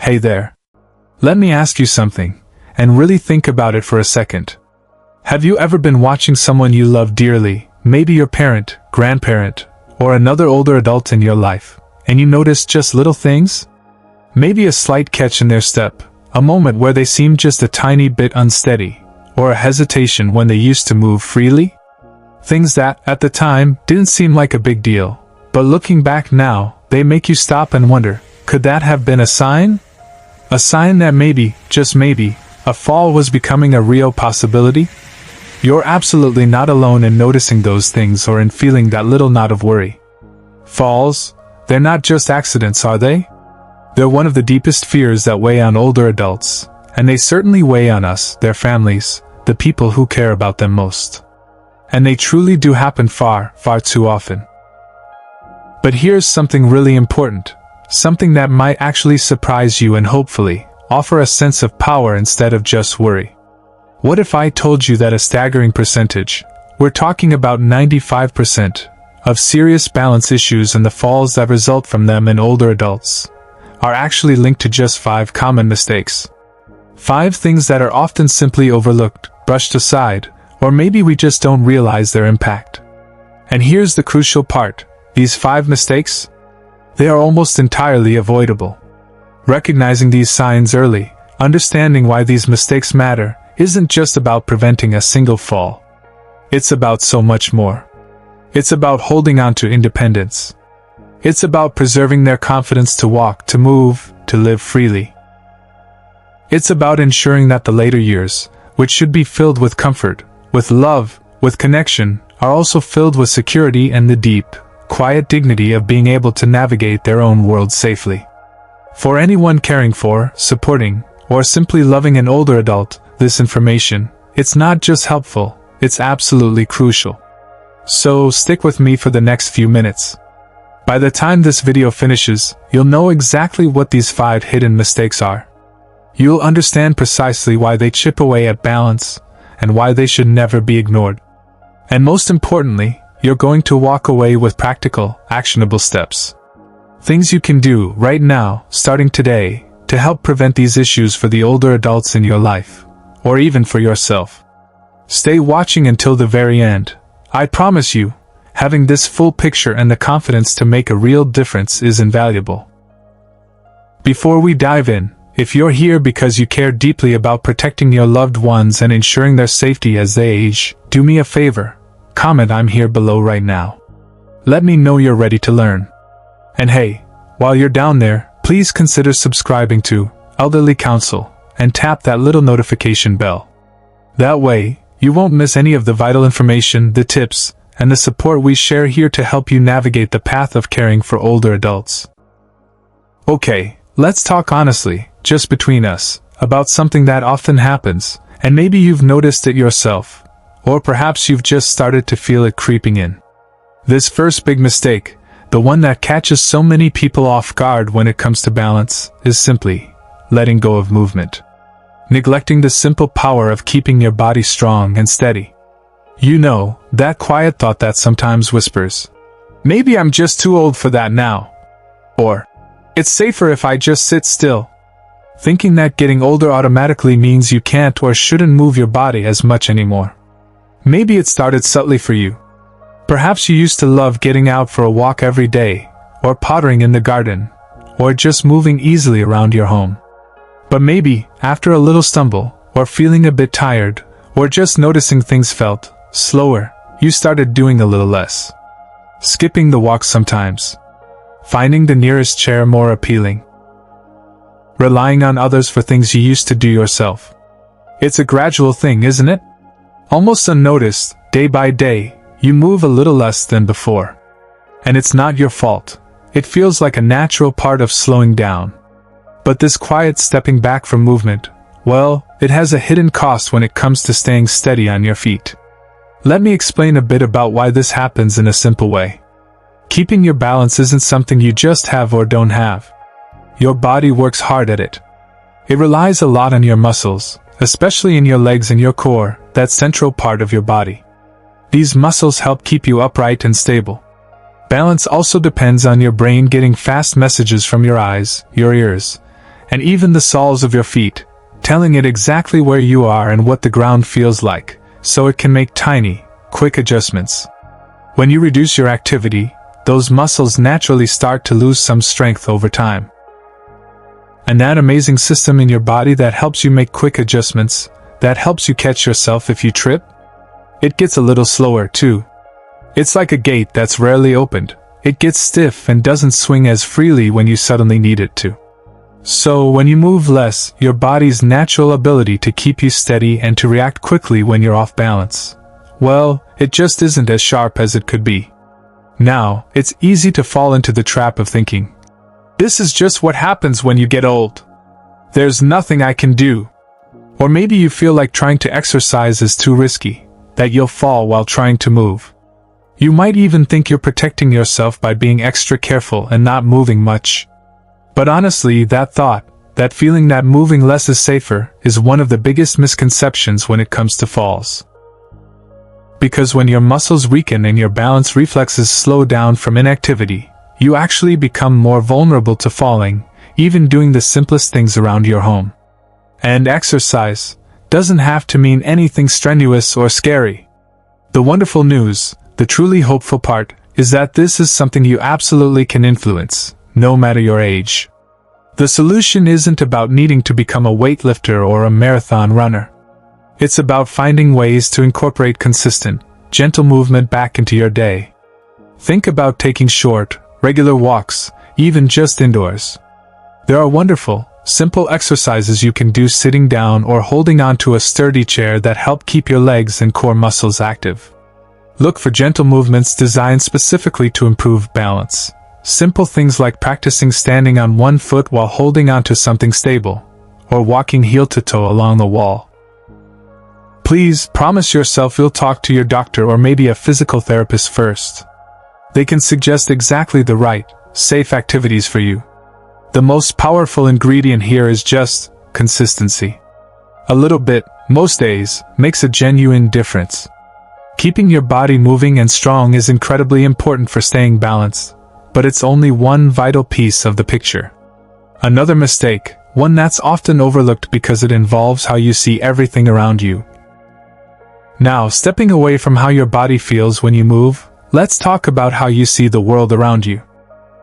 Hey there. Let me ask you something, and really think about it for a second. Have you ever been watching someone you love dearly, maybe your parent, grandparent, or another older adult in your life, and you notice just little things? Maybe a slight catch in their step, a moment where they seem just a tiny bit unsteady, or a hesitation when they used to move freely? Things that, at the time, didn't seem like a big deal, but looking back now, they make you stop and wonder, could that have been a sign? A sign that maybe, just maybe, a fall was becoming a real possibility? You're absolutely not alone in noticing those things or in feeling that little knot of worry. Falls, they're not just accidents, are they? They're one of the deepest fears that weigh on older adults, and they certainly weigh on us, their families, the people who care about them most. And they truly do happen far, far too often. But here's something really important, something that might actually surprise you and hopefully offer a sense of power instead of just worry. What if I told you that a staggering percentage, we're talking about 95%, of serious balance issues and the falls that result from them in older adults, are actually linked to just 5 common mistakes? 5 things that are often simply overlooked, brushed aside, or maybe we just don't realize their impact. And here's the crucial part, these 5 mistakes? They are almost entirely avoidable. Recognizing these signs early, understanding why these mistakes matter, isn't just about preventing a single fall. It's about so much more. It's about holding on to independence. It's about preserving their confidence to walk, to move, to live freely. It's about ensuring that the later years, which should be filled with comfort, with love, with connection, are also filled with security and the deep, quiet dignity of being able to navigate their own world safely. For anyone caring for, supporting, or simply loving an older adult, this information, it's not just helpful, it's absolutely crucial. So stick with me for the next few minutes. By the time this video finishes, you'll know exactly what these 5 hidden mistakes are. You'll understand precisely why they chip away at balance, and why they should never be ignored. And most importantly, you're going to walk away with practical, actionable steps. Things you can do right now, starting today, to help prevent these issues for the older adults in your life, or even for yourself. Stay watching until the very end. I promise you, having this full picture and the confidence to make a real difference is invaluable. Before we dive in, if you're here because you care deeply about protecting your loved ones and ensuring their safety as they age, do me a favor. Comment "I'm here" below right now. Let me know you're ready to learn. And hey, while you're down there, please consider subscribing to Elderly Counsel and tap that little notification bell. That way, you won't miss any of the vital information, the tips, and the support we share here to help you navigate the path of caring for older adults. Okay, let's talk honestly, just between us, about something that often happens, and maybe you've noticed it yourself. Or perhaps you've just started to feel it creeping in. This first big mistake, the one that catches so many people off guard when it comes to balance, is simply letting go of movement. Neglecting the simple power of keeping your body strong and steady. You know, that quiet thought that sometimes whispers, "Maybe I'm just too old for that now." Or, "It's safer if I just sit still." Thinking that getting older automatically means you can't or shouldn't move your body as much anymore. Maybe it started subtly for you. Perhaps you used to love getting out for a walk every day, or pottering in the garden, or just moving easily around your home. But maybe, after a little stumble, or feeling a bit tired, or just noticing things felt slower, you started doing a little less. Skipping the walk sometimes. Finding the nearest chair more appealing. Relying on others for things you used to do yourself. It's a gradual thing, isn't it? Almost unnoticed, day by day, you move a little less than before. And it's not your fault. It feels like a natural part of slowing down. But this quiet stepping back from movement, well, it has a hidden cost when it comes to staying steady on your feet. Let me explain a bit about why this happens in a simple way. Keeping your balance isn't something you just have or don't have. Your body works hard at it. It relies a lot on your muscles, especially in your legs and your core, that central part of your body. These muscles help keep you upright and stable. Balance also depends on your brain getting fast messages from your eyes, your ears, and even the soles of your feet, telling it exactly where you are and what the ground feels like, so it can make tiny, quick adjustments. When you reduce your activity, those muscles naturally start to lose some strength over time. And that amazing system in your body that helps you make quick adjustments, that helps you catch yourself if you trip, it gets a little slower too. It's like a gate that's rarely opened. It gets stiff and doesn't swing as freely when you suddenly need it to. So when you move less, your body's natural ability to keep you steady and to react quickly when you're off balance, well, it just isn't as sharp as it could be. Now, it's easy to fall into the trap of thinking, this is just what happens when you get old. There's nothing I can do. Or maybe you feel like trying to exercise is too risky, that you'll fall while trying to move. You might even think you're protecting yourself by being extra careful and not moving much. But honestly, that thought, that feeling that moving less is safer, is one of the biggest misconceptions when it comes to falls. Because when your muscles weaken and your balance reflexes slow down from inactivity, you actually become more vulnerable to falling, even doing the simplest things around your home. And exercise doesn't have to mean anything strenuous or scary. The wonderful news, the truly hopeful part, is that this is something you absolutely can influence, no matter your age. The solution isn't about needing to become a weightlifter or a marathon runner. It's about finding ways to incorporate consistent, gentle movement back into your day. Think about taking short, regular walks, even just indoors. There are wonderful, simple exercises you can do sitting down or holding onto a sturdy chair that help keep your legs and core muscles active. Look for gentle movements designed specifically to improve balance. Simple things like practicing standing on one foot while holding onto something stable, or walking heel to toe along the wall. Please promise yourself you'll talk to your doctor or maybe a physical therapist first. They can suggest exactly the right, safe activities for you. The most powerful ingredient here is just consistency. A little bit, most days, makes a genuine difference. Keeping your body moving and strong is incredibly important for staying balanced, but it's only one vital piece of the picture. Another mistake, one that's often overlooked because it involves how you see everything around you. Now, stepping away from how your body feels when you move, let's talk about how you see the world around you.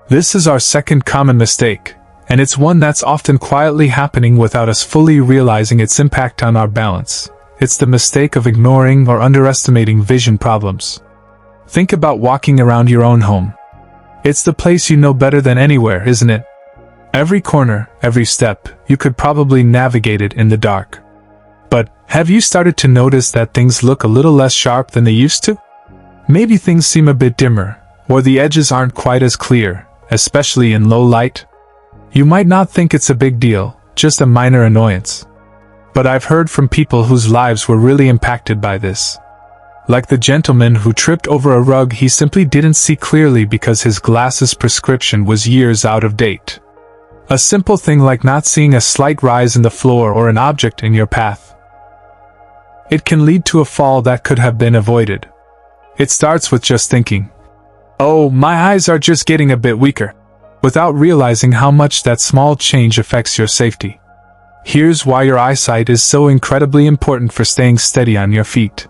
This is our second common mistake, and it's one that's often quietly happening without us fully realizing its impact on our balance. It's the mistake of ignoring or underestimating vision problems. Think about walking around your own home. It's the place you know better than anywhere, isn't it? Every corner, every step, you could probably navigate it in the dark. But have you started to notice that things look a little less sharp than they used to? Maybe things seem a bit dimmer, or the edges aren't quite as clear, especially in low light. You might not think it's a big deal, just a minor annoyance. But I've heard from people whose lives were really impacted by this. Like the gentleman who tripped over a rug he simply didn't see clearly because his glasses prescription was years out of date. A simple thing like not seeing a slight rise in the floor or an object in your path. It can lead to a fall that could have been avoided. It starts with just thinking, "Oh, my eyes are just getting a bit weaker," without realizing how much that small change affects your safety. Here's why your eyesight is so incredibly important for staying steady on your feet.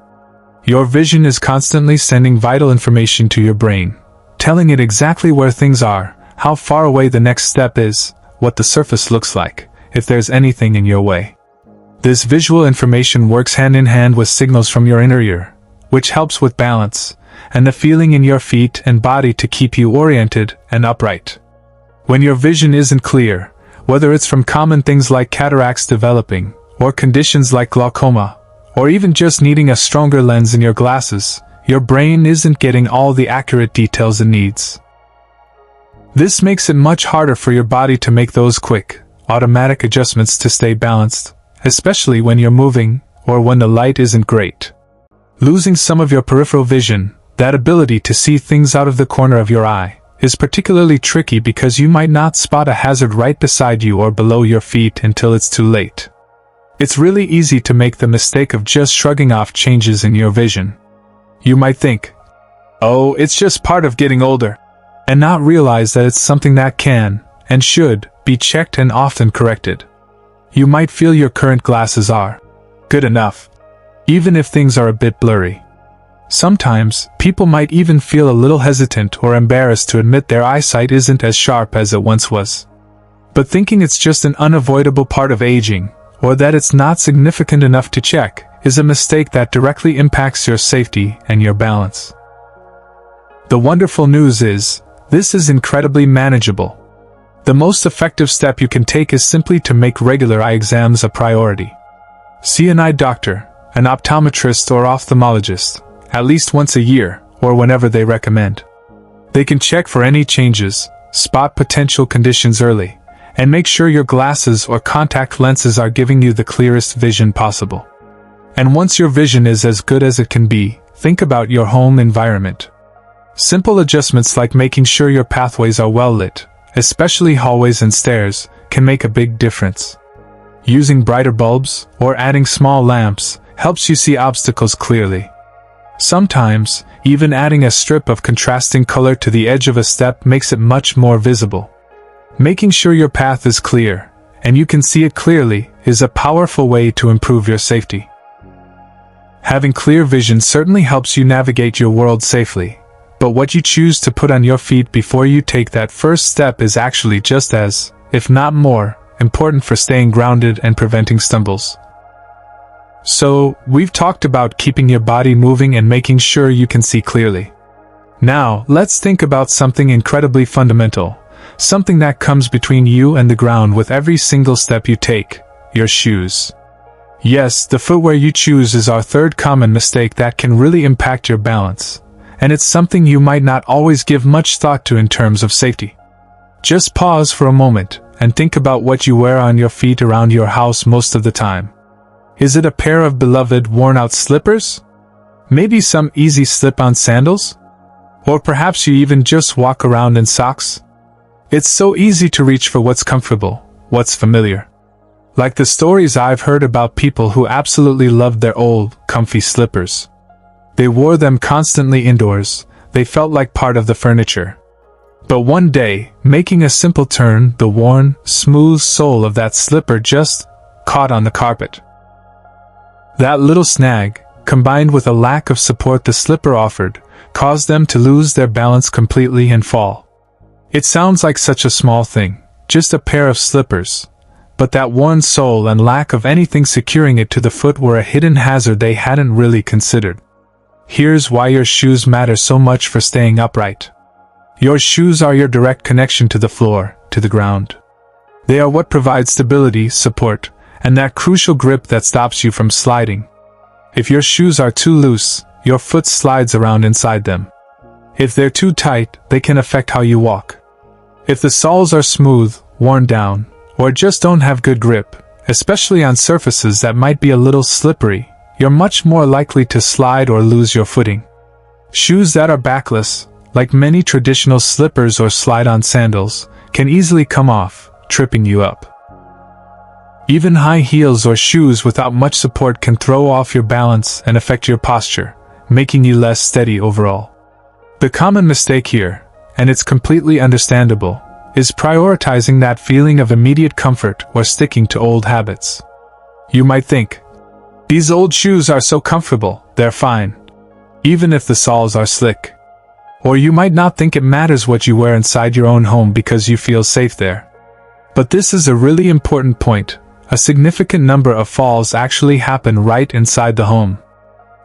Your vision is constantly sending vital information to your brain, telling it exactly where things are, how far away the next step is, what the surface looks like, if there's anything in your way. This visual information works hand in hand with signals from your inner ear, which helps with balance, and the feeling in your feet and body to keep you oriented and upright. When your vision isn't clear, whether it's from common things like cataracts developing, or conditions like glaucoma, or even just needing a stronger lens in your glasses, your brain isn't getting all the accurate details it needs. This makes it much harder for your body to make those quick, automatic adjustments to stay balanced, especially when you're moving, or when the light isn't great. Losing some of your peripheral vision, that ability to see things out of the corner of your eye, is particularly tricky because you might not spot a hazard right beside you or below your feet until it's too late. It's really easy to make the mistake of just shrugging off changes in your vision. You might think, "Oh, it's just part of getting older," and not realize that it's something that can, and should, be checked and often corrected. You might feel your current glasses are good enough, even if things are a bit blurry. Sometimes, people might even feel a little hesitant or embarrassed to admit their eyesight isn't as sharp as it once was. But thinking it's just an unavoidable part of aging, or that it's not significant enough to check, is a mistake that directly impacts your safety and your balance. The wonderful news is, this is incredibly manageable. The most effective step you can take is simply to make regular eye exams a priority. See an eye doctor, an optometrist or ophthalmologist, at least once a year, or whenever they recommend. They can check for any changes, spot potential conditions early, and make sure your glasses or contact lenses are giving you the clearest vision possible. And once your vision is as good as it can be, think about your home environment. Simple adjustments like making sure your pathways are well lit, especially hallways and stairs, can make a big difference. Using brighter bulbs, or adding small lamps, helps you see obstacles clearly. Sometimes, even adding a strip of contrasting color to the edge of a step makes it much more visible. Making sure your path is clear, and you can see it clearly, is a powerful way to improve your safety. Having clear vision certainly helps you navigate your world safely, but what you choose to put on your feet before you take that first step is actually just as, if not more, important for staying grounded and preventing stumbles. So, we've talked about keeping your body moving and making sure you can see clearly. Now, let's think about something incredibly fundamental, something that comes between you and the ground with every single step you take: your shoes. Yes, the footwear you choose is our third common mistake that can really impact your balance, and it's something you might not always give much thought to in terms of safety. Just pause for a moment and think about what you wear on your feet around your house most of the time. Is it a pair of beloved worn-out slippers? Maybe some easy slip-on sandals? Or perhaps you even just walk around in socks? It's so easy to reach for what's comfortable, what's familiar. Like the stories I've heard about people who absolutely loved their old, comfy slippers. They wore them constantly indoors, they felt like part of the furniture. But one day, making a simple turn, the worn, smooth sole of that slipper just caught on the carpet. That little snag, combined with a lack of support the slipper offered, caused them to lose their balance completely and fall. It sounds like such a small thing, just a pair of slippers, but that worn sole and lack of anything securing it to the foot were a hidden hazard they hadn't really considered. Here's why your shoes matter so much for staying upright. Your shoes are your direct connection to the floor, to the ground. They are what provide stability, support, and that crucial grip that stops you from sliding. If your shoes are too loose, your foot slides around inside them. If they're too tight, they can affect how you walk. If the soles are smooth, worn down, or just don't have good grip, especially on surfaces that might be a little slippery, you're much more likely to slide or lose your footing. Shoes that are backless, like many traditional slippers or slide-on sandals, can easily come off, tripping you up. Even high heels or shoes without much support can throw off your balance and affect your posture, making you less steady overall. The common mistake here, and it's completely understandable, is prioritizing that feeling of immediate comfort or sticking to old habits. You might think, these old shoes are so comfortable, they're fine, even if the soles are slick. Or you might not think it matters what you wear inside your own home because you feel safe there. But this is a really important point. A significant number of falls actually happen right inside the home.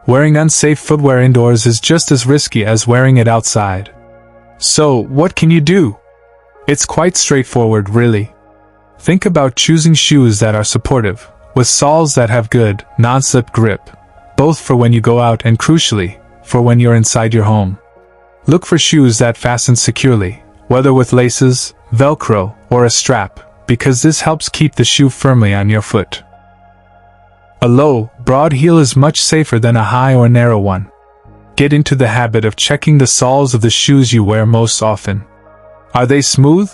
Wearing unsafe footwear indoors is just as risky as wearing it outside. So, what can you do? It's quite straightforward, really. Think about choosing shoes that are supportive, with soles that have good, non-slip grip, both for when you go out and, crucially, for when you're inside your home. Look for shoes that fasten securely, whether with laces, Velcro, or a strap, because this helps keep the shoe firmly on your foot. A low, broad heel is much safer than a high or narrow one. Get into the habit of checking the soles of the shoes you wear most often. Are they smooth?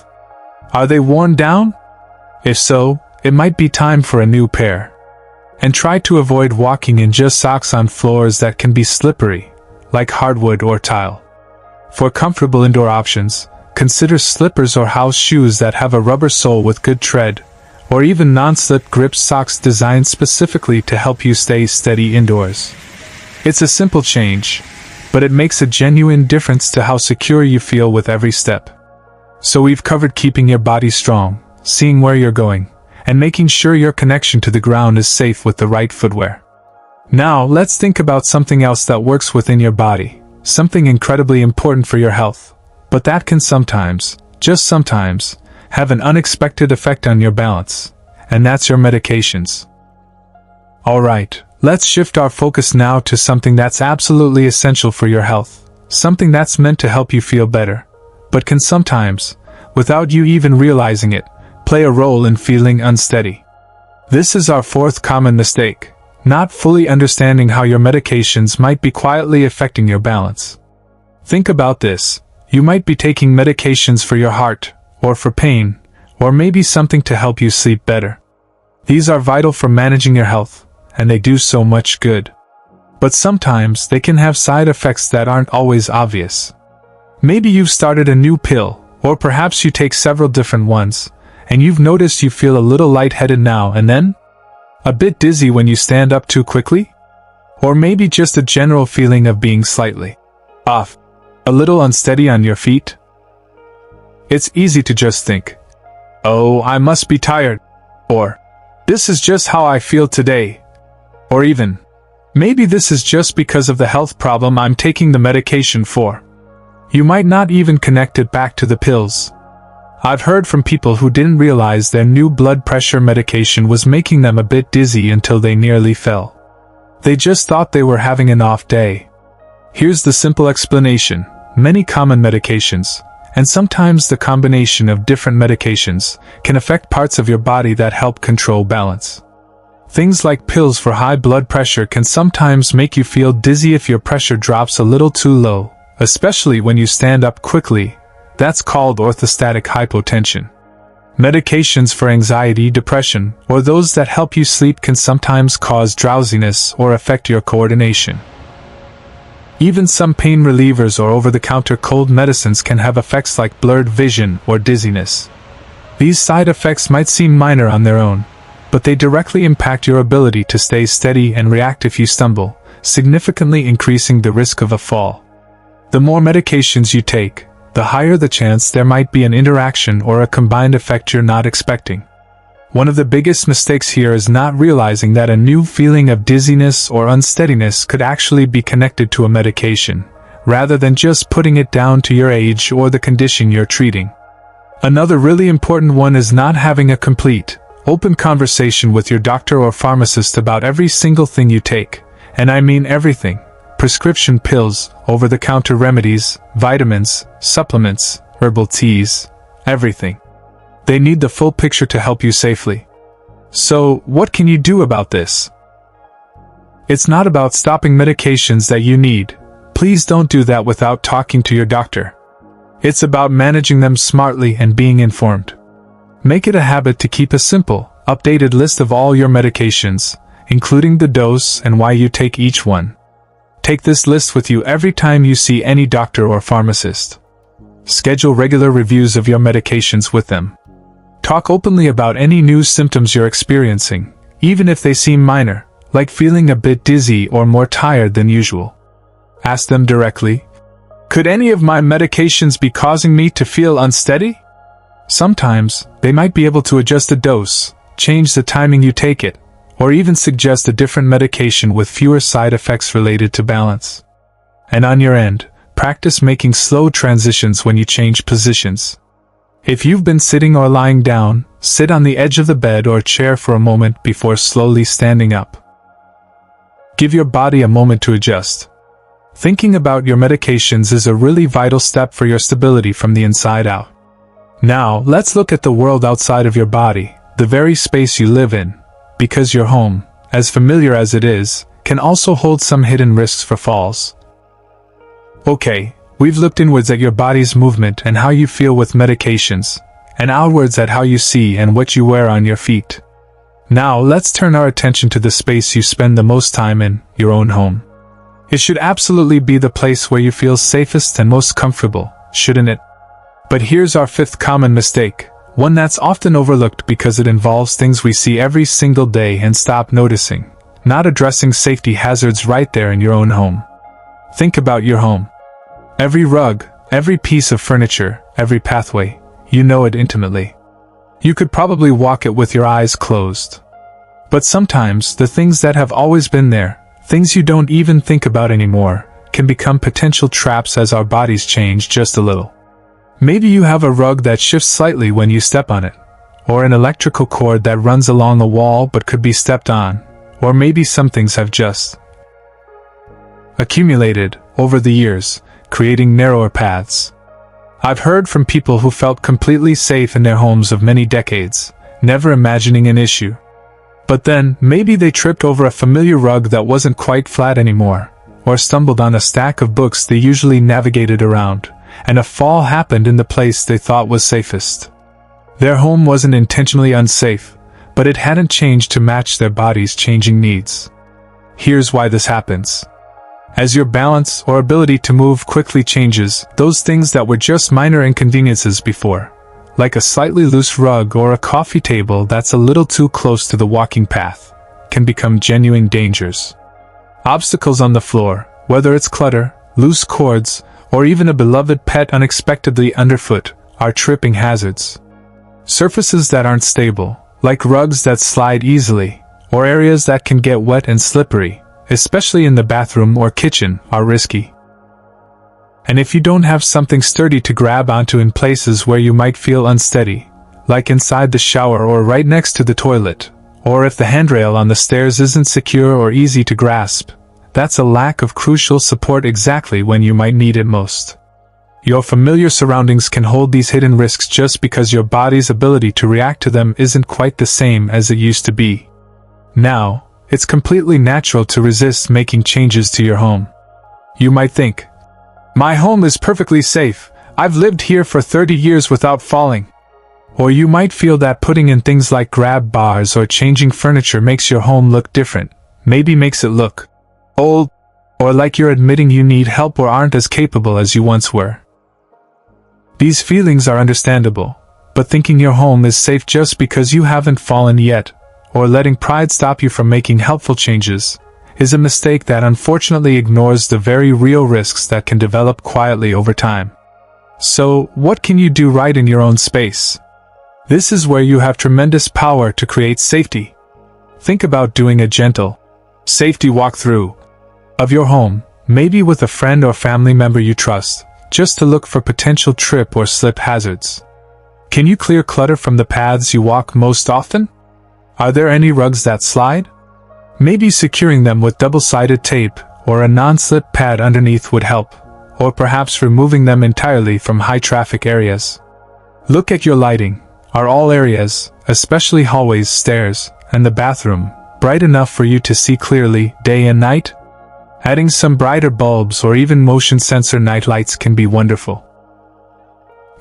Are they worn down? If so, it might be time for a new pair. And try to avoid walking in just socks on floors that can be slippery, like hardwood or tile. For comfortable indoor options, consider slippers or house shoes that have a rubber sole with good tread, or even non-slip grip socks designed specifically to help you stay steady indoors. It's a simple change, but it makes a genuine difference to how secure you feel with every step. So we've covered keeping your body strong, seeing where you're going, and making sure your connection to the ground is safe with the right footwear. Now, let's think about something else that works within your body, something incredibly important for your health, but that can sometimes, just sometimes, have an unexpected effect on your balance, and that's your medications. Alright, let's shift our focus now to something that's absolutely essential for your health, something that's meant to help you feel better, but can sometimes, without you even realizing it, play a role in feeling unsteady. This is our fourth common mistake, not fully understanding how your medications might be quietly affecting your balance. Think about this. You might be taking medications for your heart, or for pain, or maybe something to help you sleep better. These are vital for managing your health, and they do so much good. But sometimes they can have side effects that aren't always obvious. Maybe you've started a new pill, or perhaps you take several different ones, and you've noticed you feel a little lightheaded now and then? A bit dizzy when you stand up too quickly? Or maybe just a general feeling of being slightly off, a little unsteady on your feet? It's easy to just think, "Oh, I must be tired," or "This is just how I feel today," or even, "Maybe this is just because of the health problem I'm taking the medication for." You might not even connect it back to the pills. I've heard from people who didn't realize their new blood pressure medication was making them a bit dizzy until they nearly fell. They just thought they were having an off day. Here's the simple explanation. Many common medications, and sometimes the combination of different medications, can affect parts of your body that help control balance. Things like pills for high blood pressure can sometimes make you feel dizzy if your pressure drops a little too low, especially when you stand up quickly. That's called orthostatic hypotension. Medications for anxiety, depression, or those that help you sleep can sometimes cause drowsiness or affect your coordination. Even some pain relievers or over-the-counter cold medicines can have effects like blurred vision or dizziness. These side effects might seem minor on their own, but they directly impact your ability to stay steady and react if you stumble, significantly increasing the risk of a fall. The more medications you take, the higher the chance there might be an interaction or a combined effect you're not expecting. One of the biggest mistakes here is not realizing that a new feeling of dizziness or unsteadiness could actually be connected to a medication, rather than just putting it down to your age or the condition you're treating. Another really important one is not having a complete, open conversation with your doctor or pharmacist about every single thing you take, and I mean everything. Prescription pills, over-the-counter remedies, vitamins, supplements, herbal teas, everything. They need the full picture to help you safely. So, what can you do about this? It's not about stopping medications that you need. Please don't do that without talking to your doctor. It's about managing them smartly and being informed. Make it a habit to keep a simple, updated list of all your medications, including the dose and why you take each one. Take this list with you every time you see any doctor or pharmacist. Schedule regular reviews of your medications with them. Talk openly about any new symptoms you're experiencing, even if they seem minor, like feeling a bit dizzy or more tired than usual. Ask them directly, "Could any of my medications be causing me to feel unsteady?" Sometimes, they might be able to adjust the dose, change the timing you take it, or even suggest a different medication with fewer side effects related to balance. And on your end, practice making slow transitions when you change positions. If you've been sitting or lying down, sit on the edge of the bed or chair for a moment before slowly standing up. Give your body a moment to adjust. Thinking about your medications is a really vital step for your stability from the inside out. Now, let's look at the world outside of your body, the very space you live in, because your home, as familiar as it is, can also hold some hidden risks for falls. Okay, we've looked inwards at your body's movement and how you feel with medications, and outwards at how you see and what you wear on your feet. Now let's turn our attention to the space you spend the most time in, your own home. It should absolutely be the place where you feel safest and most comfortable, shouldn't it? But here's our fifth common mistake, one that's often overlooked because it involves things we see every single day and stop noticing: not addressing safety hazards right there in your own home. Think about your home. Every rug, every piece of furniture, every pathway, you know it intimately. You could probably walk it with your eyes closed. But sometimes the things that have always been there, things you don't even think about anymore, can become potential traps as our bodies change just a little. Maybe you have a rug that shifts slightly when you step on it, or an electrical cord that runs along the wall but could be stepped on, or maybe some things have just accumulated over the years, creating narrower paths. I've heard from people who felt completely safe in their homes of many decades, never imagining an issue. But then, maybe they tripped over a familiar rug that wasn't quite flat anymore, or stumbled on a stack of books they usually navigated around, and a fall happened in the place they thought was safest. Their home wasn't intentionally unsafe, but it hadn't changed to match their body's changing needs. Here's why this happens. As your balance or ability to move quickly changes, those things that were just minor inconveniences before, like a slightly loose rug or a coffee table that's a little too close to the walking path, can become genuine dangers. Obstacles on the floor, whether it's clutter, loose cords, or even a beloved pet unexpectedly underfoot, are tripping hazards. Surfaces that aren't stable, like rugs that slide easily, or areas that can get wet and slippery, especially in the bathroom or kitchen, are risky. And if you don't have something sturdy to grab onto in places where you might feel unsteady, like inside the shower or right next to the toilet, or if the handrail on the stairs isn't secure or easy to grasp, that's a lack of crucial support exactly when you might need it most. Your familiar surroundings can hold these hidden risks just because your body's ability to react to them isn't quite the same as it used to be. Now, it's completely natural to resist making changes to your home. You might think, "My home is perfectly safe, I've lived here for 30 years without falling." Or you might feel that putting in things like grab bars or changing furniture makes your home look different, maybe makes it look old, or like you're admitting you need help or aren't as capable as you once were. These feelings are understandable, but thinking your home is safe just because you haven't fallen yet, or letting pride stop you from making helpful changes, is a mistake that unfortunately ignores the very real risks that can develop quietly over time. So, what can you do right in your own space? This is where you have tremendous power to create safety. Think about doing a gentle safety walkthrough of your home, maybe with a friend or family member you trust, just to look for potential trip or slip hazards. Can you clear clutter from the paths you walk most often? Are there any rugs that slide? Maybe securing them with double-sided tape or a non-slip pad underneath would help, or perhaps removing them entirely from high-traffic areas. Look at your lighting. Are all areas, especially hallways, stairs, and the bathroom, bright enough for you to see clearly day and night? Adding some brighter bulbs or even motion sensor night lights can be wonderful.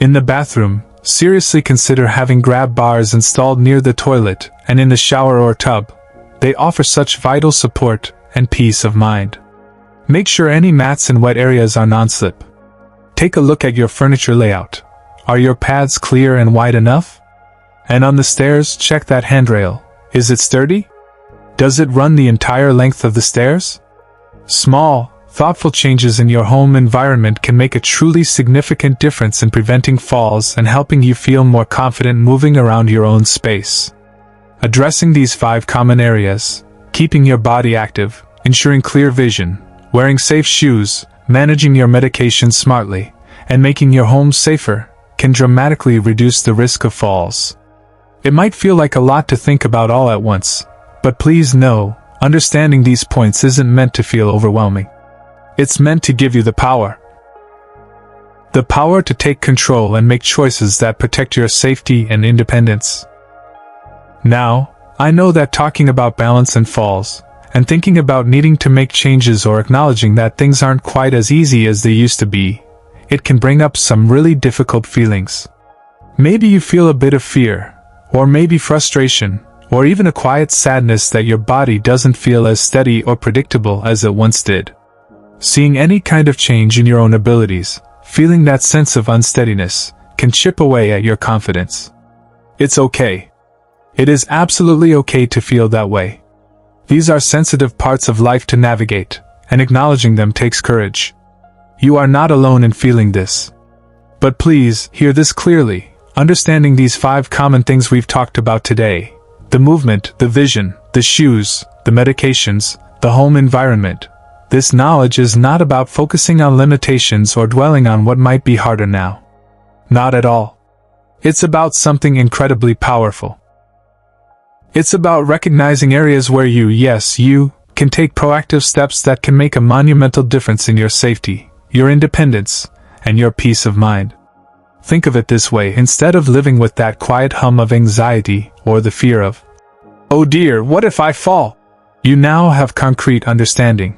In the bathroom, seriously consider having grab bars installed near the toilet and in the shower or tub. They offer such vital support and peace of mind. Make sure any mats in wet areas are non-slip. Take a look at your furniture layout. Are your paths clear and wide enough? And on the stairs, check that handrail. Is it sturdy? Does it run the entire length of the stairs? Small, thoughtful changes in your home environment can make a truly significant difference in preventing falls and helping you feel more confident moving around your own space. Addressing these 5 common areas, keeping your body active, ensuring clear vision, wearing safe shoes, managing your medication smartly, and making your home safer, can dramatically reduce the risk of falls. It might feel like a lot to think about all at once, but please know, understanding these points isn't meant to feel overwhelming. It's meant to give you the power. The power to take control and make choices that protect your safety and independence. Now, I know that talking about balance and falls, and thinking about needing to make changes or acknowledging that things aren't quite as easy as they used to be, it can bring up some really difficult feelings. Maybe you feel a bit of fear, or maybe frustration, or even a quiet sadness that your body doesn't feel as steady or predictable as it once did. Seeing any kind of change in your own abilities, feeling that sense of unsteadiness, can chip away at your confidence. It's okay. It is absolutely okay to feel that way. These are sensitive parts of life to navigate, and acknowledging them takes courage. You are not alone in feeling this. But please, hear this clearly. Understanding these 5 common things we've talked about today, the movement, the vision, the shoes, the medications, the home environment, this knowledge is not about focusing on limitations or dwelling on what might be harder now. Not at all. It's about something incredibly powerful. It's about recognizing areas where you can take proactive steps that can make a monumental difference in your safety, your independence, and your peace of mind. Think of it this way: instead of living with that quiet hum of anxiety or the fear of, "Oh dear, what if I fall?" you now have concrete understanding.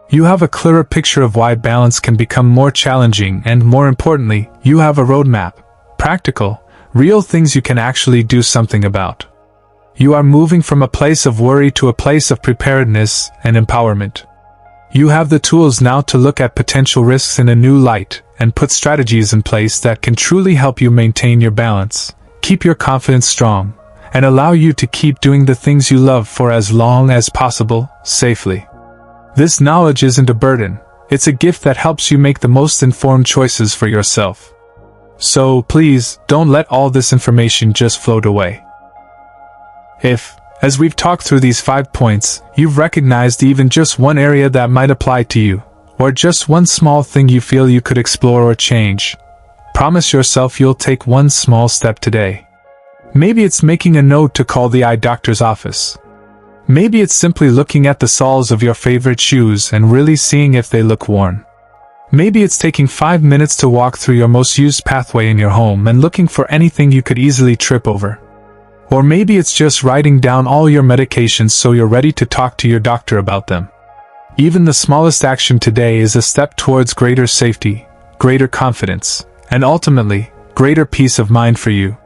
You have a clearer picture of why balance can become more challenging, and more importantly, you have a roadmap, practical, real things you can actually do something about. You are moving from a place of worry to a place of preparedness and empowerment. You have the tools now to look at potential risks in a new light and put strategies in place that can truly help you maintain your balance, keep your confidence strong, and allow you to keep doing the things you love for as long as possible, safely. This knowledge isn't a burden, it's a gift that helps you make the most informed choices for yourself. So please, don't let all this information just float away. If, as we've talked through these 5 points, you've recognized even just one area that might apply to you, or just one small thing you feel you could explore or change, promise yourself you'll take one small step today. Maybe it's making a note to call the eye doctor's office. Maybe it's simply looking at the soles of your favorite shoes and really seeing if they look worn. Maybe it's taking 5 minutes to walk through your most used pathway in your home and looking for anything you could easily trip over. Or maybe it's just writing down all your medications so you're ready to talk to your doctor about them. Even the smallest action today is a step towards greater safety, greater confidence, and ultimately, greater peace of mind for you.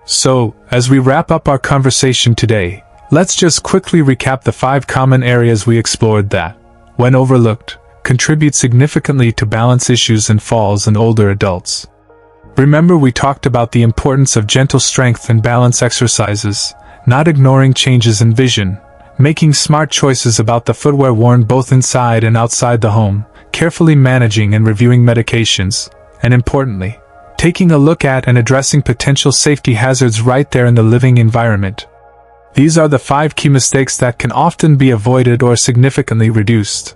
So, as we wrap up our conversation today, let's just quickly recap the 5 common areas we explored that, when overlooked, contribute significantly to balance issues and falls in older adults. Remember, we talked about the importance of gentle strength and balance exercises, not ignoring changes in vision, making smart choices about the footwear worn both inside and outside the home, carefully managing and reviewing medications, and importantly, taking a look at and addressing potential safety hazards right there in the living environment. These are the 5 key mistakes that can often be avoided or significantly reduced.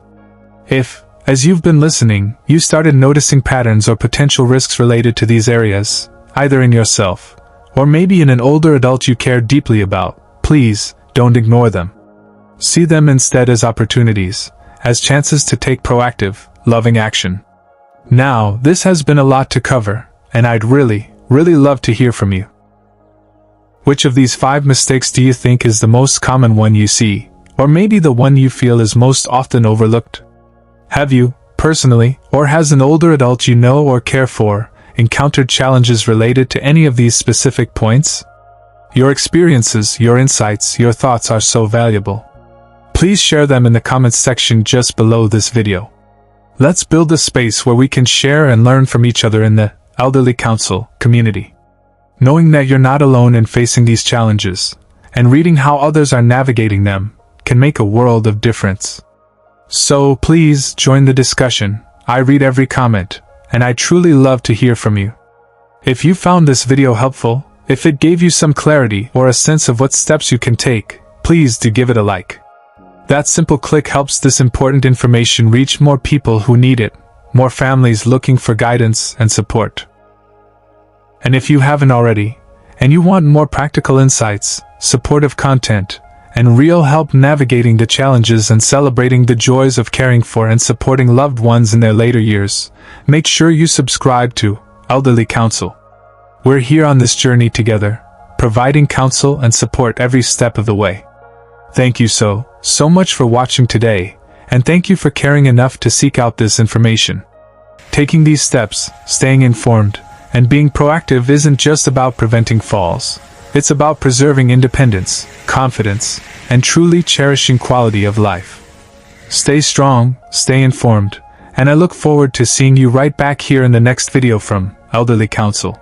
If, as you've been listening, you started noticing patterns or potential risks related to these areas, either in yourself, or maybe in an older adult you care deeply about, please, don't ignore them. See them instead as opportunities, as chances to take proactive, loving action. Now, this has been a lot to cover, and I'd really love to hear from you. Which of these 5 mistakes do you think is the most common one you see, or maybe the one you feel is most often overlooked? Have you, personally, or has an older adult you know or care for, encountered challenges related to any of these specific points? Your experiences, your insights, your thoughts are so valuable. Please share them in the comments section just below this video. Let's build a space where we can share and learn from each other in the Elderly Counsel community. Knowing that you're not alone in facing these challenges, and reading how others are navigating them, can make a world of difference. So please join the discussion. I read every comment, and I truly love to hear from you. If you found this video helpful, if it gave you some clarity or a sense of what steps you can take, please do give it a like. That simple click helps this important information reach more people who need it, more families looking for guidance and support. And if you haven't already, and you want more practical insights, supportive content, and real help navigating the challenges and celebrating the joys of caring for and supporting loved ones in their later years, make sure you subscribe to Elderly Counsel. We're here on this journey together, providing counsel and support every step of the way. Thank you so much for watching today, and thank you for caring enough to seek out this information. Taking these steps, staying informed, and being proactive isn't just about preventing falls. It's about preserving independence, confidence, and truly cherishing quality of life. Stay strong, stay informed, and I look forward to seeing you right back here in the next video from elderly counsel.